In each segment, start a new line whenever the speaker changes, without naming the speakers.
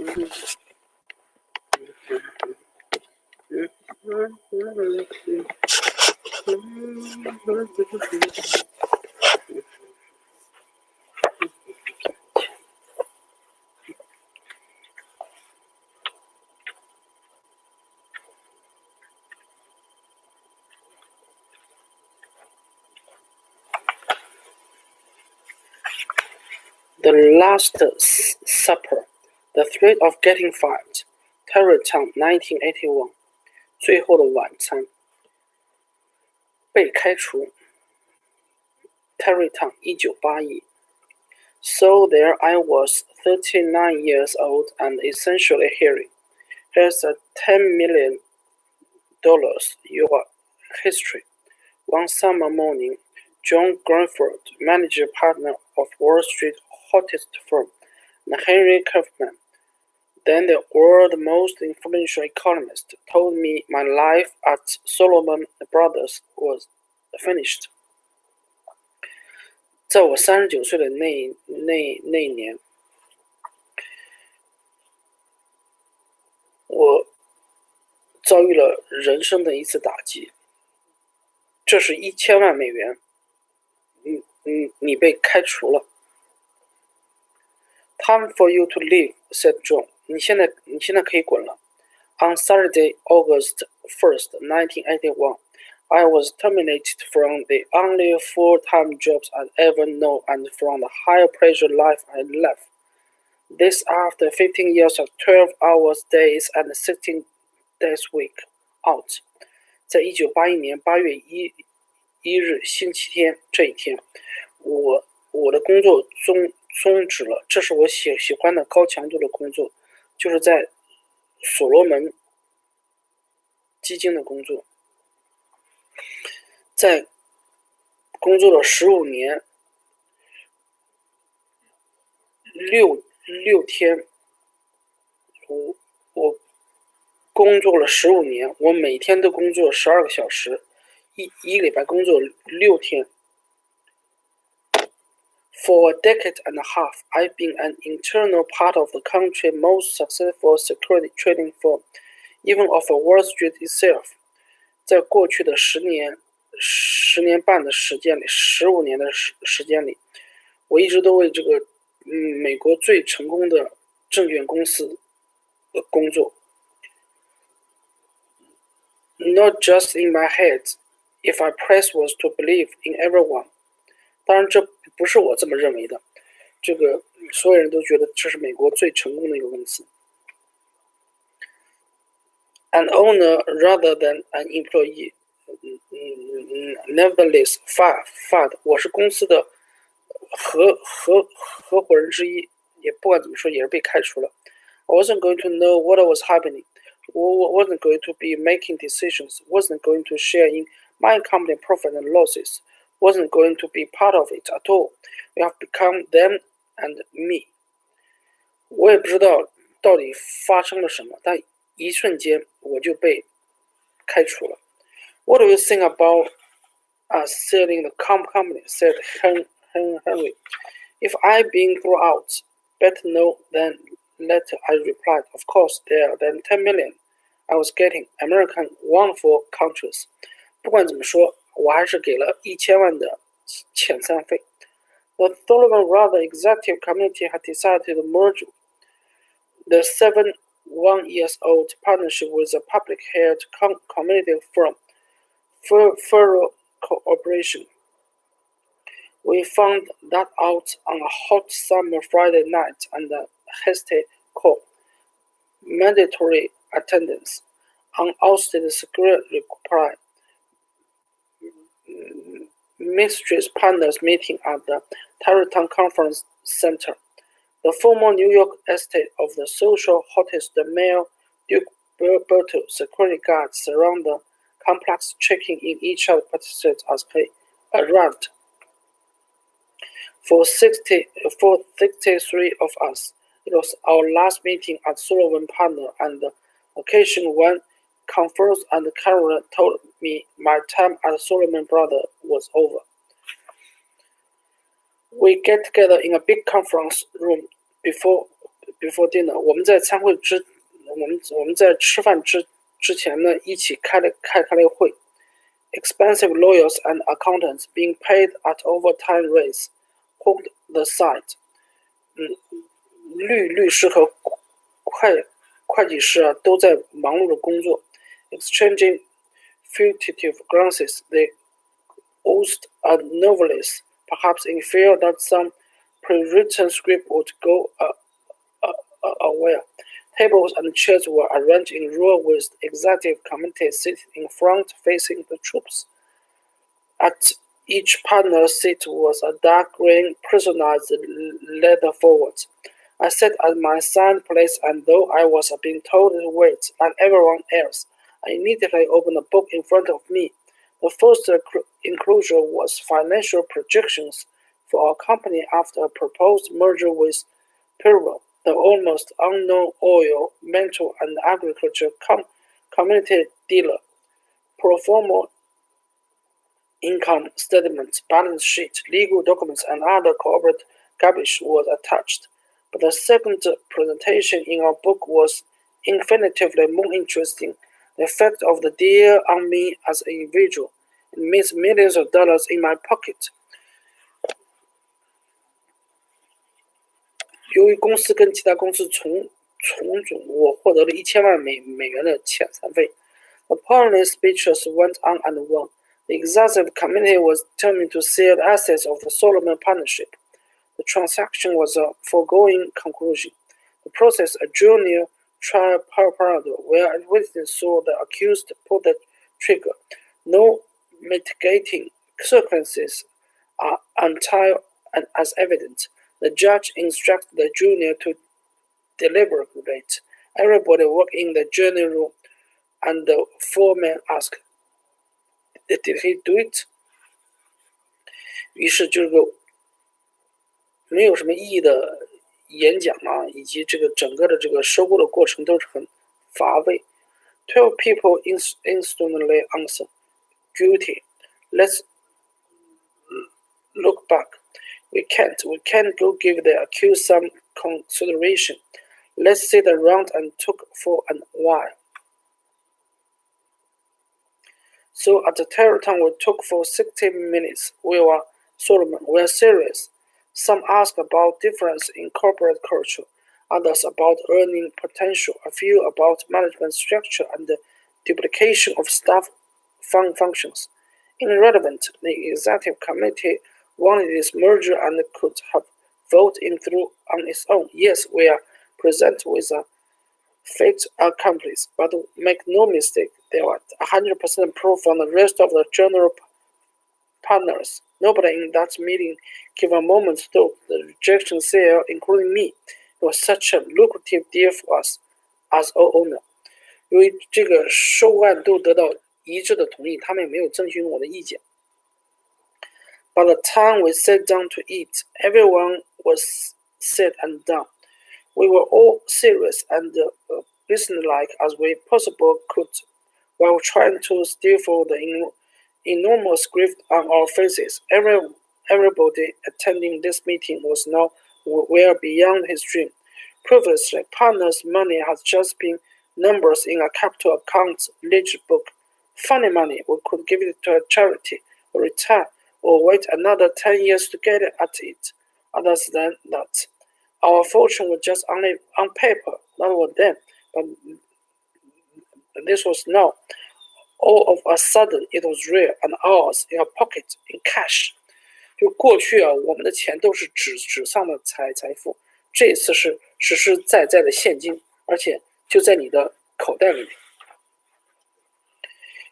The Last Supper, The Threat of Getting Fired, Tarrytown 1981, 最后的晚餐，被开除 Tarrytown 1981 So there I was, 39 years old and essentially hearing, here's a $10 million your history. One summer morning, John Grunford, manager partner of Wall Street hottest firm, and Henry Kaufman, then the world's most influential economist, told me my life at Solomon Brothers was finished. 在我39岁的那一年，我遭遇了人生的一次打击。这是1000万美元，你被开除了。Time for you to leave, said John. 你现在可以滚了。On Saturday, August 1st, 1981, I was terminated from the only full-time jobs I'd ever known and from the high-pressure life I left. This after 15 years of 12-hour days and 16 days week out. 在1981年8月1日星期天这一天，我的工作终止了。这是我喜欢的高强度的工作，就是在所罗门基金的工作。在工作了15年6天，我工作了15年，我每天都工作12个小时，一礼拜工作6天。For a decade and a half, I've been an internal part of the country's most successful security trading firm, even of Wall Street itself. 在过去的10年半的时间里，15年的时间里，我一直都为这个美国最成功的证券公司工作。Not just in my head, if I press was to believe in everyone. 当然这不是我这么认为的，这个所有人都觉得这是美国最成功的一个公司。An 夥 rather than an employee. Nevertheless, fired. 我是公司的合伙人之一，也不管怎么说也是被开除了。I wasn't going to know what was happening. Wasn't going to be making decisions. Wasn't going to share in my company profit and losses. Wasn't going to be part of it at all. We have become them and me. 我也不知道到底发生了什么，但一瞬间我就被开除了。What do you think about us selling the company? Said Henry. If I'd been thrown out, better know than later, I replied. Of course, there than 10 million I was getting. American wonderful countries. 不管怎么说，我还是给了1000万的遣散费。The Solomon Brothers Executive Committee had decided to merge the 71-year-old partnership with a public-held community firm, Federal Corporation. We found that out on a hot summer Friday night and a hasty call. Mandatory attendance. Unousted security reply. Mistress partners meeting at the Tarrytown Conference Center. The former New York estate of the social hottest Mayor Duke Berto security guards surround the complex, checking in each other participants as they arrived. For 63 of us, it was our last meeting at Solomon Partner, and the occasion when Conference and Carolyn told me my time at Solomon Brothers was over. We get together in a big conference room before dinner，我们在吃饭之前呢，一起开了一个会。Expensive lawyers and accountants being paid at overtime rates hooked the site。律师和会计师啊，都在忙碌的工作。Exchanging fugitive glances, they oozed a nervousness, perhaps in fear that some pre-written script would go away. Tables and chairs were arranged in row with the executive committee sitting in front facing the troops. At each partner's seat was a dark green personalized leather forward. I sat at my assigned place, and though I was being told to wait like everyone else, I immediately opened the book in front of me. The first inclusion was financial projections for our company after a proposed merger with Peru, the almost unknown oil, metal, and agriculture commodity dealer. Pro forma income statements, balance sheet, legal documents, and other corporate garbage was attached. But the second presentation in our book was infinitely more interesting. The effect of the deal on me as an individual. It means millions of dollars in my pocket. 由于公司跟其他公司重组，我获得了1000万美元的遣散费。The parliament speeches went on and on. The executive committee was determined to sell the assets of the Solomon partnership. The transaction was a foregone conclusion. The process adjourned near trial parado, where witnesses saw the accused pull the trigger. No mitigating circumstances are until and as evident. The judge instructed the junior to deliberate. Everybody walked in the jury room, and the foreman asked, "Did he do it?" 于是这个没有什么意义的演讲啊，以及这个整个的这个收购的过程都是很乏味。12 people instantly answered, "Guilty." Let's look back. We can't go give the accused some consideration. Let's sit around and talk for a while. So at the Territown we talked for 60 minutes. We were serious. Some asked about difference in corporate culture, others about earning potential, a few about management structure and the duplication of staff functions. Irrelevant, the executive committee wanted this merger and could have voted it through on its own. Yes, we are present with a fait accomplished, but make no mistake, there was 100% proof from the rest of the general partners. Nobody in that meeting gave a moment's thought the rejection sale, including me. It was such a lucrative deal for us as owner. 由于这个受案都得到一致的同意，他们也没有征询我的意见。By the time we sat down to eat, everyone was said and done. We were all serious and businesslike as we possibly could, while trying to stifle the enormous grief on our faces. Everybody attending this meeting was now well beyond his dream. Previously, partners' money had just been numbers in a capital accounts ledger book. Funny money, we could give it to a charity, or retire, or wait another 10 years to get at it. Other than that, our fortune was just only on paper, not with them, but this was now. All of a sudden, it was real and ours in our pocket, in cash. 就过去啊，我们的钱都是纸上的财富，这一次是实实在在的现金，而且就在你的口袋里面。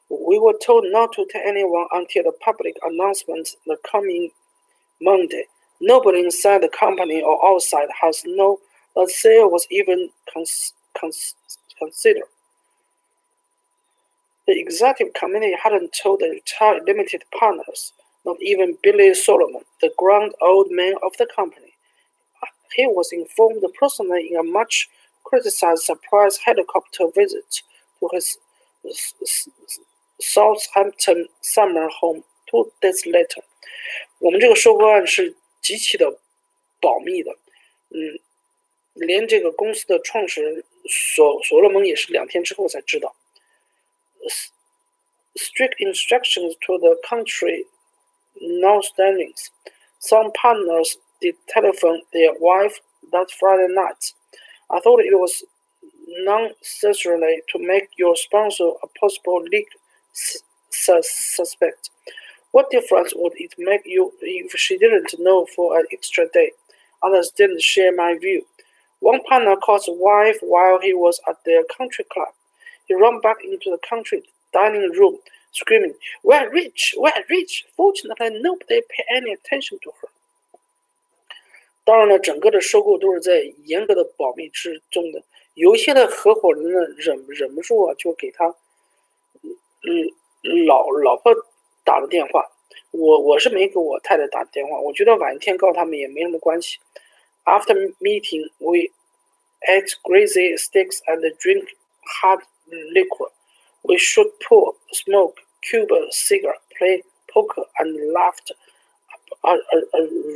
We were told not to tell anyone until the public announcement the coming Monday. Nobody inside the company or outside has known that sale was even considered. The executive committee hadn't told the retired limited partners, not even Billy Solomon, the grand old man of the company. He was informed personally in a much criticized surprise helicopter visit to his Southampton summer home 2 days later. 我们这个收购案是极其的保密的，连这个公司的创始人所罗门也是2天之后才知道。Strict instructions to the country notwithstanding, some partners did telephone their wife that Friday night. I thought it was necessary to make your sponsor a possible legal suspect. What difference would it make you if she didn't know for an extra day? Others didn't share my view. One partner caught his wife while he was at their country club. He ran back into the country dining room, screaming, "We're rich! We're rich!" Fortunately, nobody paid any attention to her. 当然了，整个的收购都是在严格的保密之中的。有一些的合伙人呢，忍不住啊，就给他老婆打了电话。我是没给我太太打电话，我觉得晚一天告他们也没什么关系。After meeting, we ate greasy steaks and drink hard liquor. We shoot pool, smoke Cuban cigar, play poker, and laughed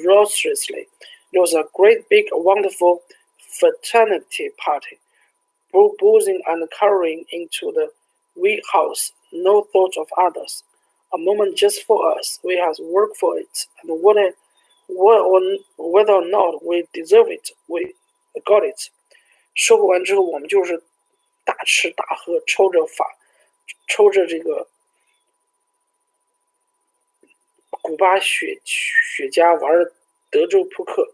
raucously. It was a great big wonderful fraternity party, boozing and carrying into the wee house, no thought of others. A moment just for us. We had worked for it, and whether or not we deserve it, we got it. 收购完之后，我们就是大吃大喝，抽着这个古巴雪茄，玩德州扑克。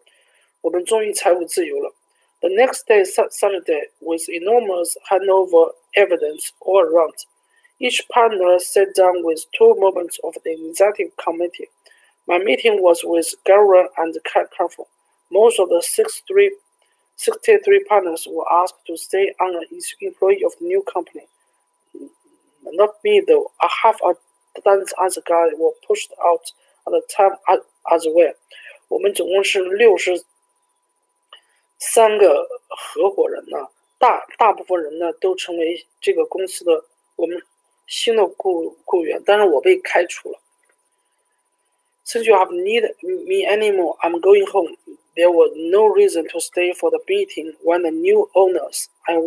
我们终于财务自由了。The next day, Saturday, with enormous handover evidence all around. Each partner sat down with 2 members of the executive committee. My meeting was with Gary and Careful. Most of the 63 partners were asked to stay on as employee of the new company. Not me, though. A half a dozen other guys were pushed out at the time as well. 我们总共是63个合伙人呢，大部分人呢都成为这个公司的我们新的雇员，但是我被开除了。Since you have need me anymore, I'm going home. There was no reason to stay for the meeting when the new owners. I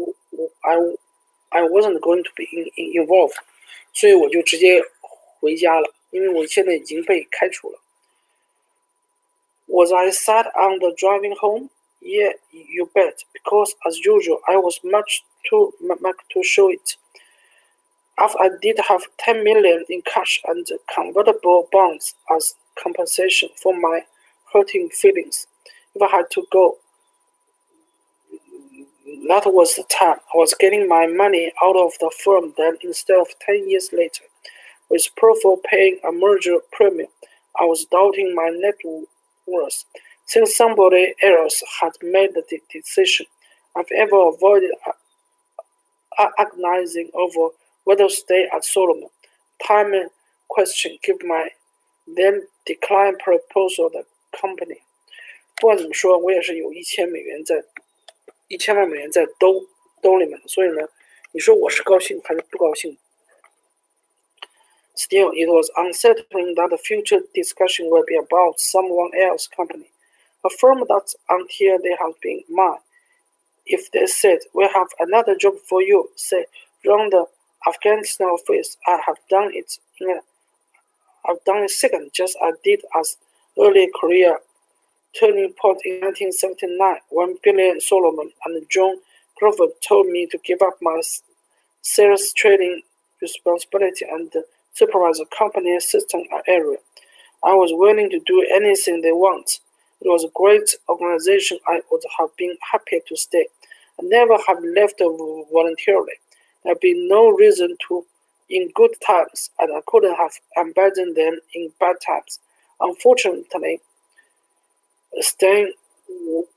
wasn't going to be involved. 所以我就直接回家了，因为我现在已经被开除了。Was I sad on the driving home? Yeah, you bet, because as usual, I was much too show it. After I did have 10 million in cash and convertible bonds as compensation for my hurting feelings. If I had to go, that was the time. I was getting my money out of the firm then instead of 10 years later. With proof of paying a merger premium, I was doubting my net worth. Since somebody else had made the decision, I've ever avoided agonizing over whether to stay at Solomon. Time question give my then decline proposal the company. 不管怎么说，我也是有1000万美元在兜里面的，所以呢，你说我是高兴还是不高兴？ Still, it was unsettling that the future discussion will be about someone else's company, a firm that until they have been mine. If they said, "We have another job for you," say, run the Afghanistan office, I've done it second, just as I did as early career turning point in 1979 when Billy Solomon and John Crawford told me to give up my sales trading responsibility and supervise the company system area. I was willing to do anything they want. It was a great organization. I would have been happy to stay. I never have left voluntarily. There had been no reason to in good times, and I couldn't have abandoned them in bad times. Unfortunately, staying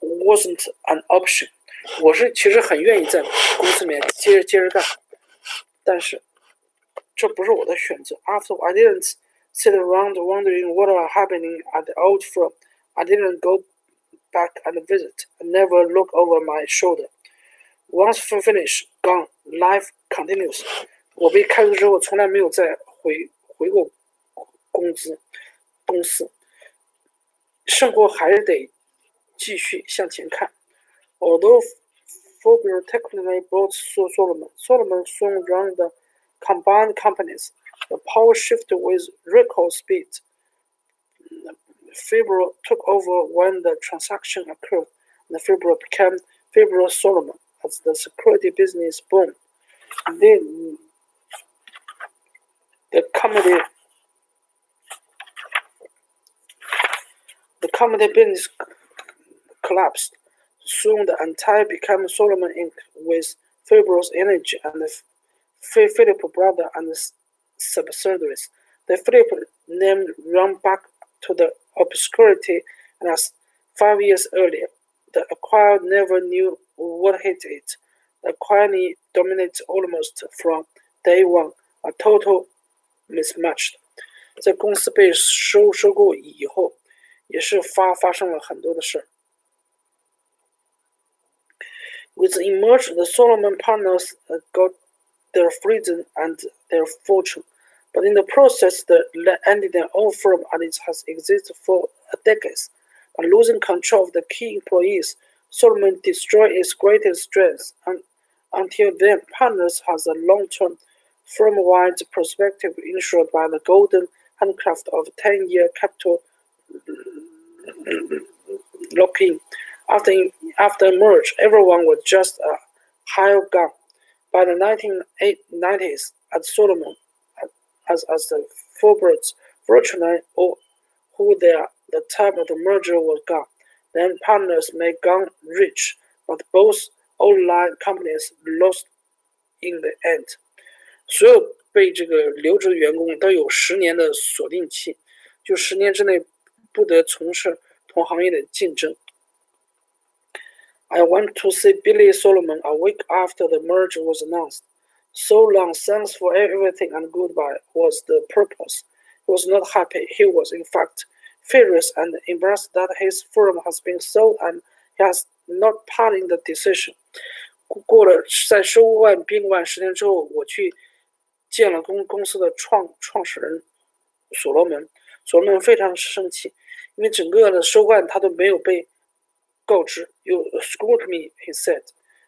wasn't an option. 我是其实很愿意在公司里面接着干，但是这不是我的选择。After I didn't sit around wondering what was happening at the old firm. I didn't go back and visit. I never look over my shoulder. Once finished, gone. Life continues. 我被开除之后，从来没有再回过公司。生活还是得继续向前看。Although Forbes technically bought Solomon, Solomon soon ran the combined companies. The power shifted with record speed. Fibro took over when the transaction occurred, and Fibro became Fibro Solomon as the security business boomed. Then the comedy business collapsed. Soon the entire became Solomon Inc. with Fibro's energy and the Philip brother and subsidiaries. The Philip name ran back to the obscurity, and as 5 years earlier, the acquired never knew what hit it. The acquired dominated almost from day one, a total mismatched. 在公司被收购以后，也是发生了很多的事。With the merge, the Solomon partners got their freedom and their fortune, but in the process, they ended their own firm and it has existed for decades. By losing control of the key employees, Solomon destroyed its greatest strength, and until then, partners has a long-term, firm-wide perspective ensured by the golden handcraft of 10-year capital lock-in. After merge, everyone was just a hired gun. By the 1990s, at Solomon, as the Forbes virtually all who there the time of the merger was gone. Then partners may gone rich, but both online companies lost in the end. 所有被这个留职的员工都有10年的锁定期，就10年之内不得从事同行业的竞争。I went to see Billy Solomon a week after the merger was announced. So long, thanks for everything and goodbye was the purpose. He was not happy. He was, in fact, furious and embarrassed that his firm has been sold and he has not part in the decision. 过了在收完宾馆10天之后，我去见了公司的创始人所罗门。所罗门非常生气，因为整个的收案他都没有被告知。You screwed me, he said.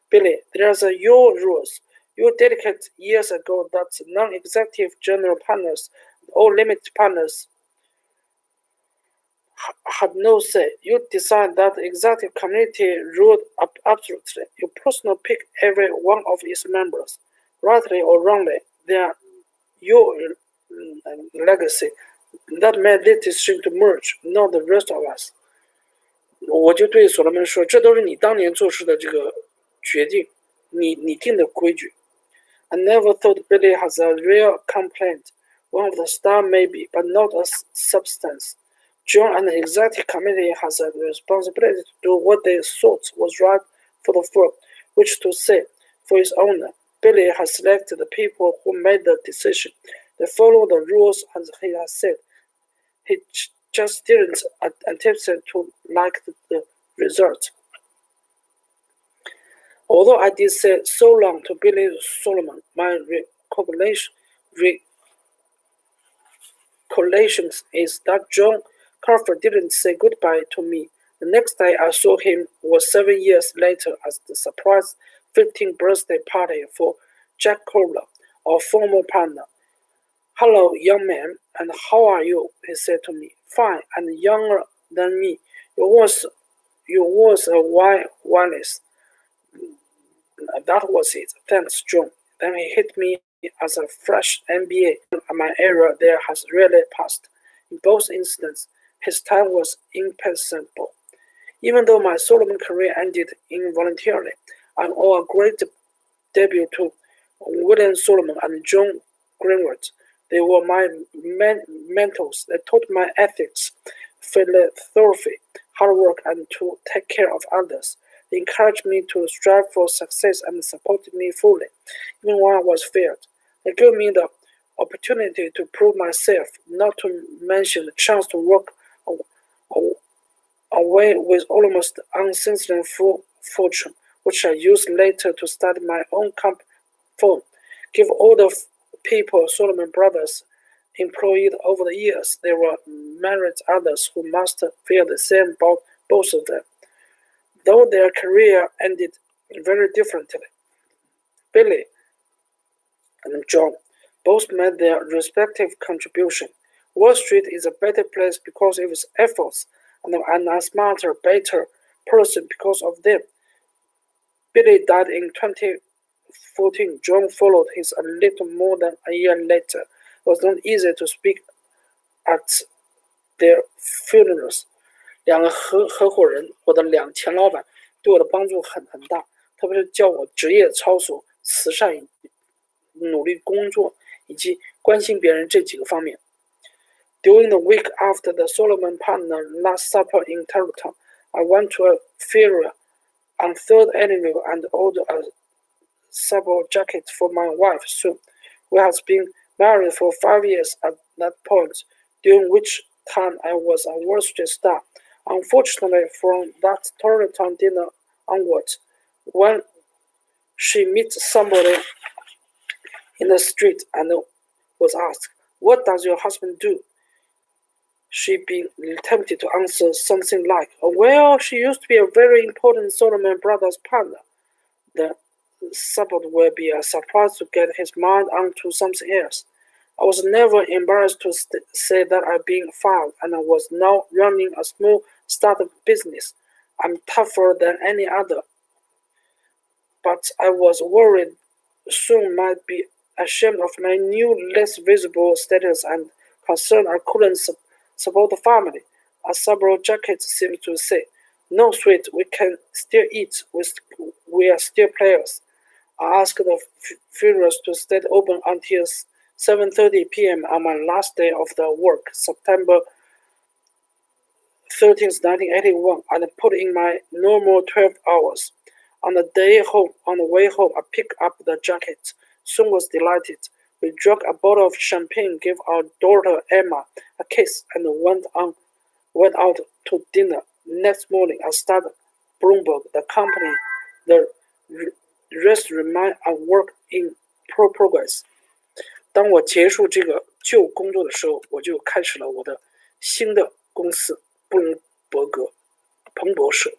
Billy, there's your rules. You dedicated years ago that non-executive general partners or limited partners had no say. You decide that the executive committee ruled absolutely. You personally pick every one of its members, rightly or wrongly. They are your legacy. That made this decision to merge, not the rest of us. 我就对所罗门说，这都是你当年做事的这个决定，你定的规矩。I never thought Billy has a real complaint. One of the stars maybe, but not a substance. John and the executive committee has a responsibility to do what they thought was right for the firm, which to say, for its owner. Billy has selected the people who made the decision. They follow the rules, as he has said. He just didn't anticipate to like the result. Although I did say so long to Billy Solomon, my recollection is that John Carver didn't say goodbye to me. The next day I saw him was 7 years later as the surprise 15th birthday party for Jack Kohler, our former partner. Hello, young man, and how are you? He said to me. Fine, and younger than me. Your words are wireless. That was it. Thanks, John. Then he hit me as a fresh MBA. My era there has really passed. In both instances, his time was impersonal. Even though my Solomon career ended involuntarily, I owe a great debut to William Solomon and John Greenwood. They were my mentors. They taught my ethics, philanthropy, hard work, and to take care of others. They encouraged me to strive for success and supported me fully, even when I was failed. They gave me the opportunity to prove myself, not to mention the chance to work away with almost uncensored fortune, which I used later to start my own firm. Give all the people Solomon Brothers employed over the years, there were myriad others who must feel the same about both of them. though their career ended very differently. Billy and John both made their respective contribution. Wall Street is a better place because of its efforts, and a smarter, better person because of them. Billy died in 2014. John followed his a little more than a year later. It was not easy to speak at their funerals. 两个合伙人，我的两前老板，对我的帮助很大，特别是教我职业操守、慈善、努力工作以及关心别人这几个方面。During the week after the Solomon Partner Last Supper in Tarleton, I went to a fair on 3rd Avenue and ordered a sable jacket for my wife soon. We had been married for 5 years at that point, during which time I was a Wall Street star. Unfortunately, from that Tarleton dinner onwards, when she meets somebody in the street and was asked, "What does your husband do?" She'd been tempted to answer something like, "Well, she used to be a very important Solomon Brothers partner." The subject will be a surprise to get his mind onto something else. I was never embarrassed to say that I'd been fired and I was now running a small startup business. I'm tougher than any other. But I was worried soon might be ashamed of my new, less visible status and concerned I couldn't support the family. A several jacket seemed to say, "No, sweet, we can still eat. We are still players." I asked the funerals to stay open until 7:30 p.m. on my last day of the work, September 13th, 1981, and put in my normal 12 hours. On the way home, I picked up the jacket. Soon was delighted. We drank a bottle of champagne, gave our daughter Emma a kiss, and went out to dinner. Next morning, I started Bloomberg, the company. The rest remained a work in progress. 当我结束这个旧工作的时候，我就开始了我的新的公司布隆伯格彭博社。